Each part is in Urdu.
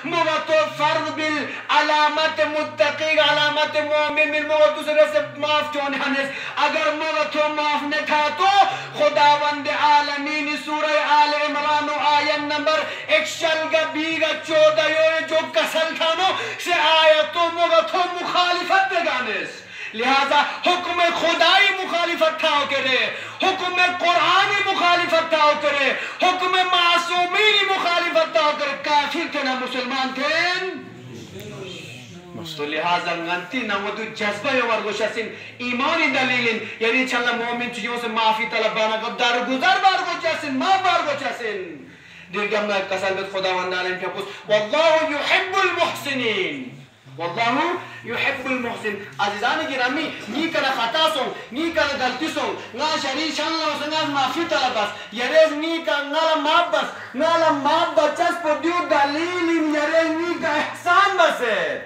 موتو فرض بالعلامت متقی علامت مومن من موتو سے معاف چون ہنس اگر موتو معاف نکھا تو خداوند عالمین سورہ آل عمران آیت نمبر 114 جو کسل تھانو سے آیتو موتو مخالفت بگانس لہذا حکم خدای مخالفت تھاو کرے حکم قرآنی مخالفت تھاو کرے حکم معصومینی مخالفت تھاو کرے کافر تھے نہ مسلمان تھے تو لہذا غنطی نمودو جذبہ ورگوشا سن ایمانی دلیلن یعنی چھلنا مومن چیزوں سے معافی طلبانا کب در گزر بارگوشا سن ما بارگوشا سن دیکھ ہم نے کسل بیت خدا وندالن کے پوس واللہ یحب المحسنین واللہ یحب المحسن عزیزان گرامی نی کنا خطا سوں نی کنا غلطی سوں نا شریش اللہ سنگاز معافی طلباس یریز نی کا نالا محبت چس پر دیو دلیل یریز نی کا احسان بسے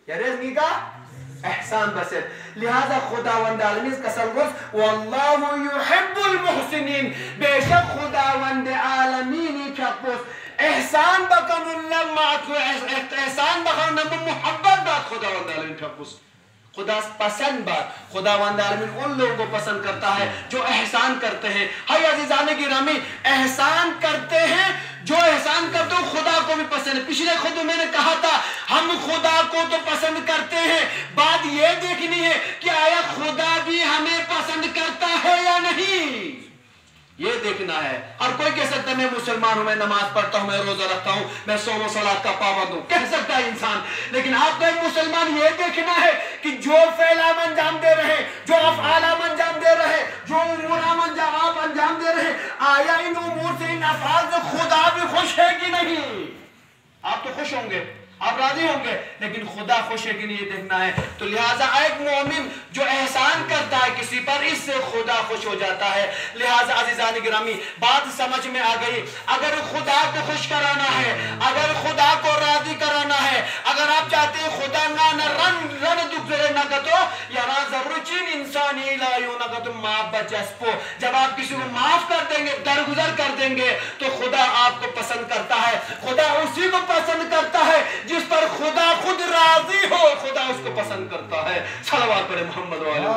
یریز نی کا احسان بسے لہذا خداوند عالمین کا سلگوز واللہ یحب المحسنین بے شک خداوند عالمین کا پوس احسان بکن اللہ معاکو احسان بکن اللہ محبت بات خداوند عالمین کا پوس خدا پسند بات خداوند عالمین ان لوگوں کو پسند کرتا ہے جو احسان کرتے ہیں ہائی عزیزان گرامی احسان کرتے ہیں جو احسان کرتے ہیں خدا کو بھی پسند ہے پچھلے خود میں نے کہا تھا ہم خدا کو تو پسند کرتے ہیں بات یہ دیکھنی ہے کہ آیا خدا بھی ہمیں پسند کرتا ہے یا نہیں یہ دیکھنا ہے اور کوئی کہہ سکتا ہے میں مسلمان ہوں میں نماز پڑھتا ہوں میں روزہ رکھتا ہوں میں صوم و صلاۃ کا پابند ہوں کہہ سکتا ہے انسان لیکن آپ کو ایک مسلمان یہ دیکھنا ہے کہ جو فعل آپ انجام دے رہے جو افعال آپ انجام دے رہے جو امور آپ انجام دے رہے آیا ان امور سے ان افعال سے خدا بھی خوش ہے کہ نہیں آپ تو خوش ہوں گے آپ راضی ہوں گے لیکن خدا خوش ہے کہ نہیں یہ دیکھنا ہے تو لہٰذا ایک مومن جو احسان کرتا ہے کسی پر اس سے خدا خوش ہو جاتا ہے لہٰذا عزیزان گرامی بات سمجھ میں آ گئی اگر خدا کو خوش کرانا ہے اگر خدا کو راضی کرانا ہے اگر آپ چاہتے ہیں خدا نہ رن دکھرے نہ کتو یا نہ ضرور چین انسانی لائیو نہ کتو معاف بچسپو جب آپ کسی کو معاف کر دیں گے درگزر کر دیں گے تو خدا آپ کو پسند کرتا ہے خدا اسی کو پسند کرتا ہے جس پر خدا خود راضی ہو خدا اس کو پسند کرتا ہے صلوات پڑھے محمد و علیہ